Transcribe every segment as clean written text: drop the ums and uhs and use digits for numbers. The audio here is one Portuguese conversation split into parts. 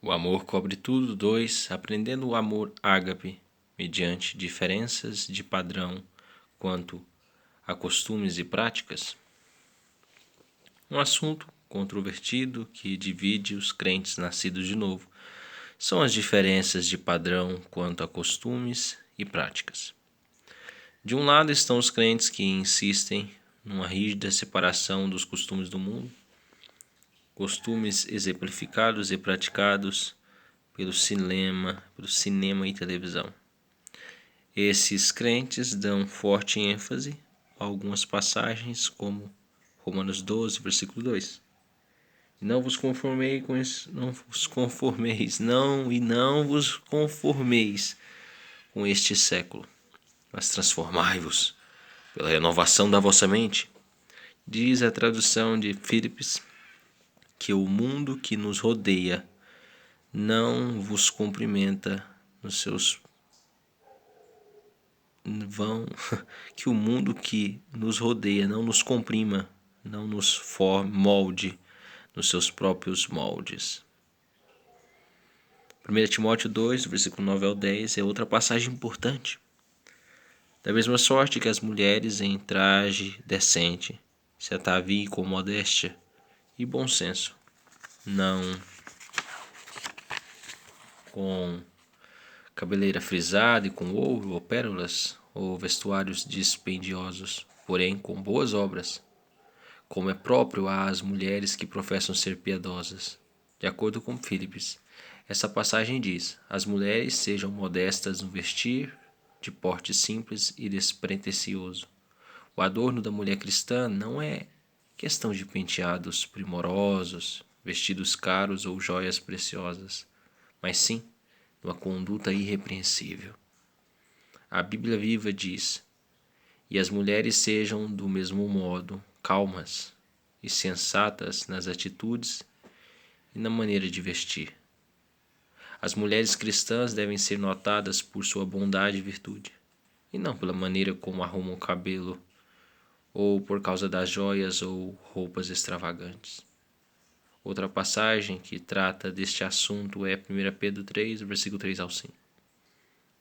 O amor cobre tudo. 2. Aprendendo o amor ágape mediante diferenças de padrão quanto a costumes e práticas. Um assunto controvertido que divide os crentes nascidos de novo são as diferenças de padrão quanto a costumes e práticas. De um lado estão os crentes que insistem numa rígida separação dos costumes do mundo, costumes exemplificados e praticados pelo cinema e televisão. Esses crentes dão forte ênfase a algumas passagens, como Romanos 12, versículo 2. Não vos conformeis com isso, não vos conformeis com este século, mas transformai-vos pela renovação da vossa mente. Diz a tradução de Phillips que o mundo que nos rodeia não vos cumprimenta nos seus que o mundo que nos rodeia não nos comprima, não nos molde nos seus próprios moldes. 1 Timóteo 2, versículo 9 ao 10 é outra passagem importante. Da mesma sorte que as mulheres em traje decente se ataviem com modéstia e bom senso, não com cabeleira frisada e com ouro ou pérolas ou vestuários dispendiosos, porém com boas obras, como é próprio às mulheres que professam ser piedosas. De acordo com Phillips, essa passagem diz: as mulheres sejam modestas no vestir, de porte simples e despretensioso. O adorno da mulher cristã não é questão de penteados primorosos, vestidos caros ou joias preciosas, mas sim uma conduta irrepreensível. A Bíblia Viva diz: e as mulheres sejam do mesmo modo calmas e sensatas nas atitudes e na maneira de vestir. As mulheres cristãs devem ser notadas por sua bondade e virtude, e não pela maneira como arrumam o cabelo ou por causa das joias ou roupas extravagantes. Outra passagem que trata deste assunto é 1 Pedro 3, versículo 3 ao 5.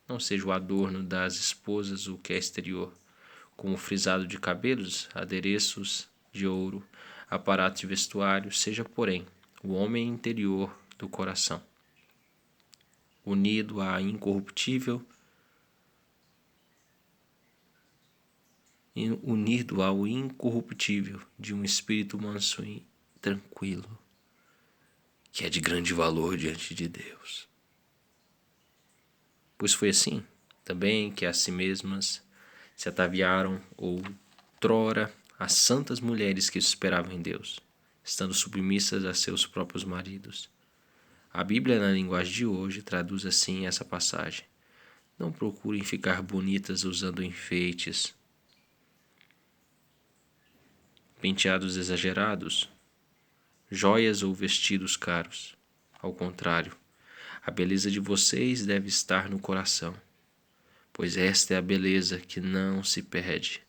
Não seja o adorno das esposas o que é exterior, como o frisado de cabelos, adereços de ouro, aparato de vestuário, seja, porém, o homem interior do coração, unido ao incorruptível de um espírito manso e tranquilo, que é de grande valor diante de Deus. Pois foi assim também que a si mesmas se ataviaram outrora as santas mulheres que esperavam em Deus, estando submissas a seus próprios maridos. A Bíblia, na linguagem de hoje, traduz assim essa passagem: não procurem ficar bonitas usando enfeites, penteados exagerados, joias ou vestidos caros. Ao contrário, a beleza de vocês deve estar no coração, pois esta é a beleza que não se perde,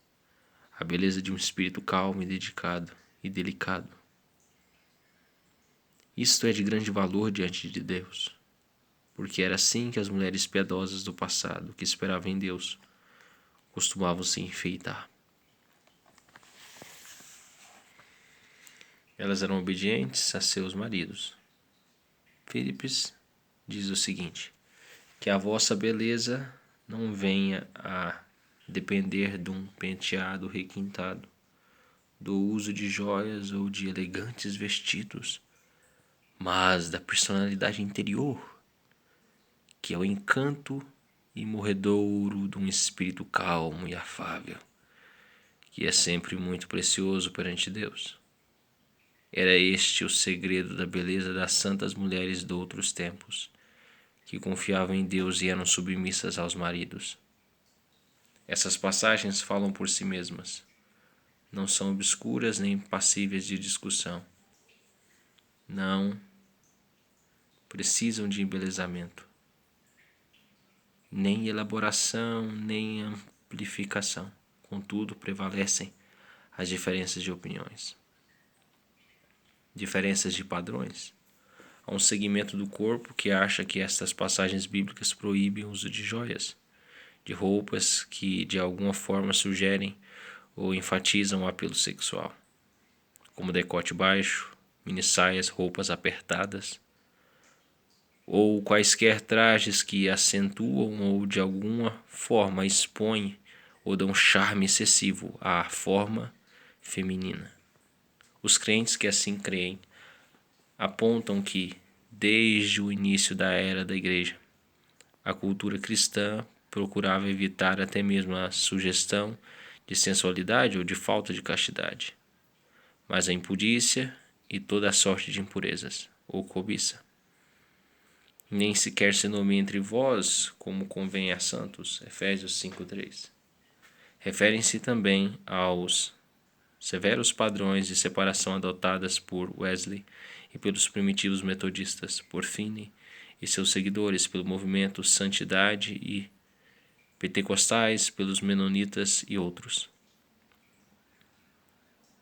a beleza de um espírito calmo e dedicado e delicado. Isto é de grande valor diante de Deus, porque era assim que as mulheres piedosas do passado, que esperavam em Deus, costumavam se enfeitar. Elas eram obedientes a seus maridos. Phillips diz o seguinte: que a vossa beleza não venha a depender de um penteado requintado, do uso de joias ou de elegantes vestidos, mas da personalidade interior, que é o encanto imorredouro de um espírito calmo e afável, que é sempre muito precioso perante Deus. Era este o segredo da beleza das santas mulheres de outros tempos, que confiavam em Deus e eram submissas aos maridos. Essas passagens falam por si mesmas. Não são obscuras nem passíveis de discussão. Não precisam de embelezamento, nem elaboração, nem amplificação. Contudo, prevalecem as diferenças de opiniões, diferenças de padrões, Há um segmento do corpo que acha que estas passagens bíblicas proíbem o uso de joias, de roupas que de alguma forma sugerem ou enfatizam o apelo sexual, como decote baixo, minissaias, roupas apertadas, ou quaisquer trajes que acentuam ou de alguma forma expõem ou dão charme excessivo à forma feminina. Os crentes que assim creem apontam que, desde o início da era da Igreja, a cultura cristã procurava evitar até mesmo a sugestão de sensualidade ou de falta de castidade, mas a impurícia e toda a sorte de impurezas, ou cobiça. Nem sequer se nomeia entre vós como convém a santos, Efésios 5:3. Referem-se também aos severos padrões de separação adotadas por Wesley e pelos primitivos metodistas, por Finney e seus seguidores, pelo movimento Santidade e pentecostais, pelos menonitas e outros.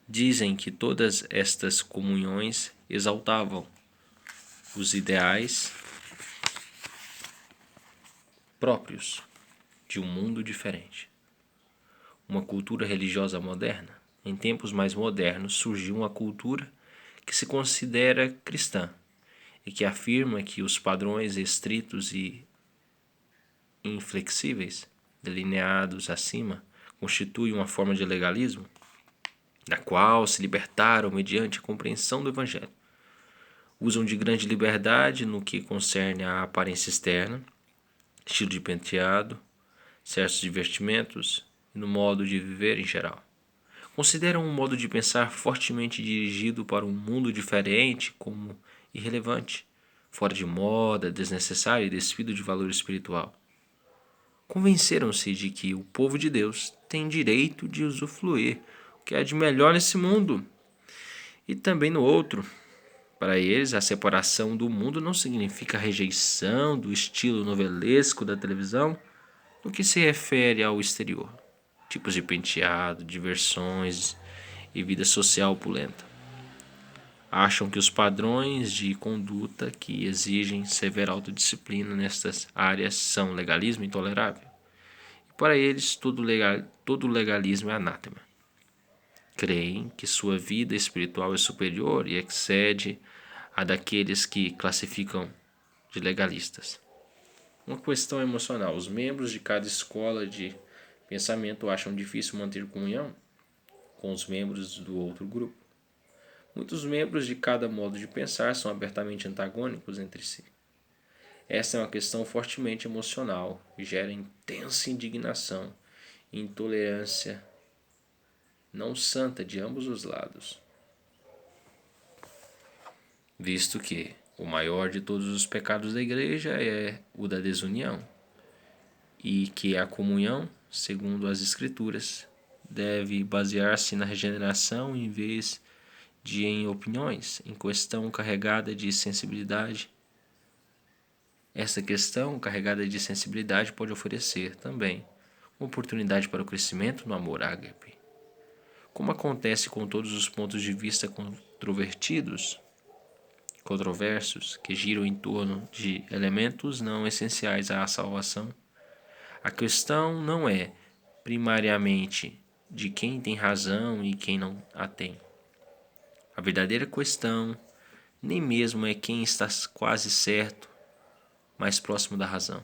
Dizem que todas estas comunhões exaltavam os ideais próprios de um mundo diferente. Uma cultura religiosa moderna. Em tempos mais modernos surgiu uma cultura que se considera cristã e que afirma que os padrões estritos e inflexíveis delineados acima constituem uma forma de legalismo, da qual se libertaram mediante a compreensão do Evangelho. Usam de grande liberdade no que concerne à aparência externa, estilo de penteado, certos divertimentos e no modo de viver em geral. Consideram um modo de pensar fortemente dirigido para um mundo diferente como irrelevante, fora de moda, desnecessário e despido de valor espiritual. Convenceram-se de que o povo de Deus tem direito de usufruir o que há de melhor nesse mundo e também no outro. Para eles, a separação do mundo não significa a rejeição do estilo novelesco da televisão no que se refere ao exterior, tipos de penteado, diversões e vida social opulenta. Acham que os padrões de conduta que exigem severa autodisciplina nestas áreas são legalismo intolerável. E para eles, todo legalismo é anátema. Creem que sua vida espiritual é superior e excede a daqueles que classificam de legalistas. Uma questão emocional. Os membros de cada escola de pensamento acham difícil manter comunhão com os membros do outro grupo. Muitos membros de cada modo de pensar são abertamente antagônicos entre si. Esta é uma questão fortemente emocional e gera intensa indignação e intolerância não santa de ambos os lados, visto que o maior de todos os pecados da igreja é o da desunião, e que a comunhão, segundo as Escrituras, deve basear-se na regeneração em vez de em opiniões, em questão carregada de sensibilidade. Essa questão carregada de sensibilidade pode oferecer também uma oportunidade para o crescimento no amor ágape. Como acontece com todos os pontos de vista controversos que giram em torno de elementos não essenciais à salvação, a questão não é primariamente de quem tem razão e quem não a tem. A verdadeira questão nem mesmo é quem está quase certo, mais próximo da razão.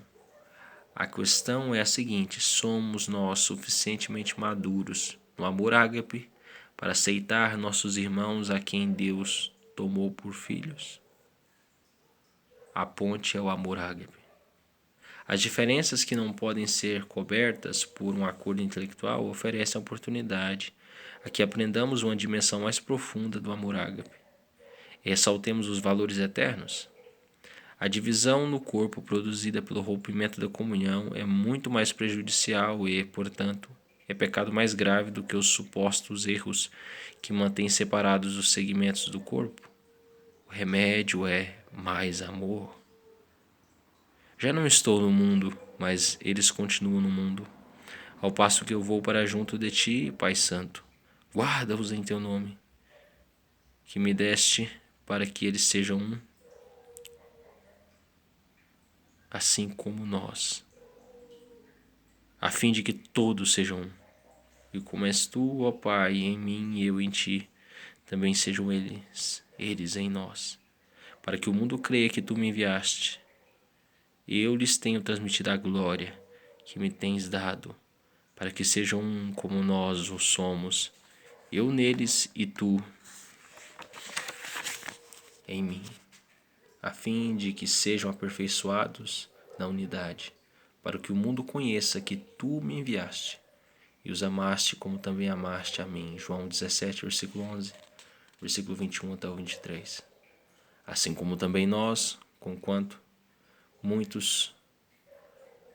A questão é a seguinte: somos nós suficientemente maduros no amor ágape para aceitar nossos irmãos a quem Deus tomou por filhos? A ponte é o amor ágape. As diferenças que não podem ser cobertas por um acordo intelectual oferecem a oportunidade a que aprendamos uma dimensão mais profunda do amor ágape e ressaltemos os valores eternos. A divisão no corpo produzida pelo rompimento da comunhão é muito mais prejudicial e, portanto, é pecado mais grave do que os supostos erros que mantêm separados os segmentos do corpo. O remédio é mais amor. Já não estou no mundo, mas eles continuam no mundo. Ao passo que eu vou para junto de ti, Pai Santo, guarda-os em teu nome, que me deste para que eles sejam um. assim como nós, a fim de que todos sejam um. E como és tu, ó Pai, em mim e eu em ti, também sejam eles em nós, para que o mundo creia que tu me enviaste. Eu lhes tenho transmitido a glória que me tens dado, para que sejam um como nós o somos, eu neles e tu em mim, a fim de que sejam aperfeiçoados na unidade, para que o mundo conheça que tu me enviaste e os amaste como também amaste a mim. João 17, versículo 11, versículo 21 até o 23. Assim como também nós, conquanto muitos,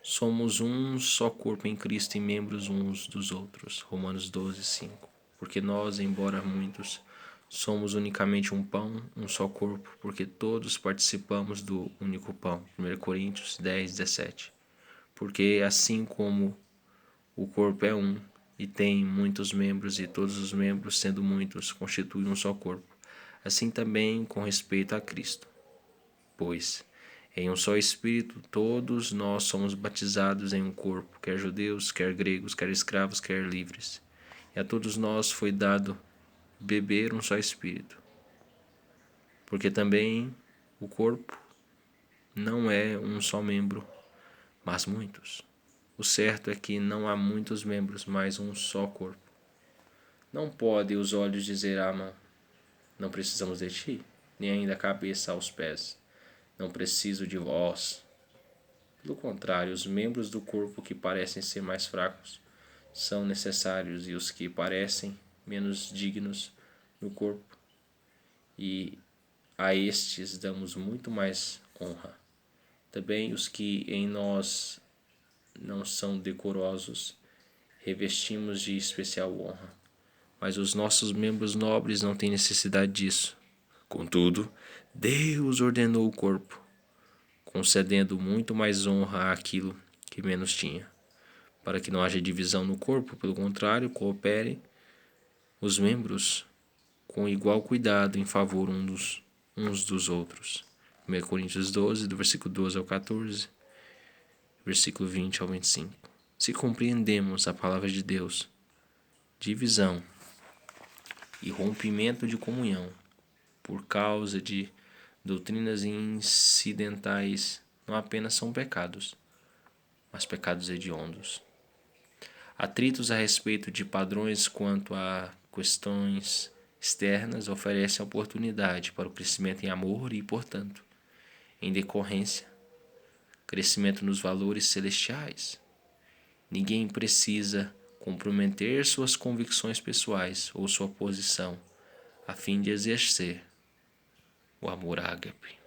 somos um só corpo em Cristo e membros uns dos outros. Romanos 12, 5. Porque nós, embora muitos, somos unicamente um pão, um só corpo, porque todos participamos do único pão. 1 Coríntios 10, 17. Porque assim como o corpo é um e tem muitos membros, e todos os membros, sendo muitos, constituem um só corpo, assim também com respeito a Cristo. Pois, em um só Espírito, todos nós somos batizados em um corpo, quer judeus, quer gregos, quer escravos, quer livres. E a todos nós foi dado beber um só Espírito. Porque também o corpo não é um só membro, mas muitos. O certo é que não há muitos membros, mas um só corpo. Não podem os olhos dizer à mão, não precisamos de ti, nem ainda a cabeça aos pés, não preciso de vós. Pelo contrário, os membros do corpo que parecem ser mais fracos são necessários, e os que parecem menos dignos no corpo, e a estes damos muito mais honra. Também os que em nós não são decorosos revestimos de especial honra, mas os nossos membros nobres não têm necessidade disso. Contudo, Deus ordenou o corpo, concedendo muito mais honra àquilo que menos tinha, para que não haja divisão no corpo, pelo contrário, cooperem os membros com igual cuidado em favor uns dos outros. 1 Coríntios 12, do versículo 12 ao 14, versículo 20 ao 25. Se compreendemos a palavra de Deus, divisão e rompimento de comunhão por causa de doutrinas incidentais não apenas são pecados, mas pecados hediondos. Atritos a respeito de padrões quanto a questões externas oferecem oportunidade para o crescimento em amor e, portanto, em decorrência, crescimento nos valores celestiais. Ninguém precisa comprometer suas convicções pessoais ou sua posição a fim de exercer o amor ágape.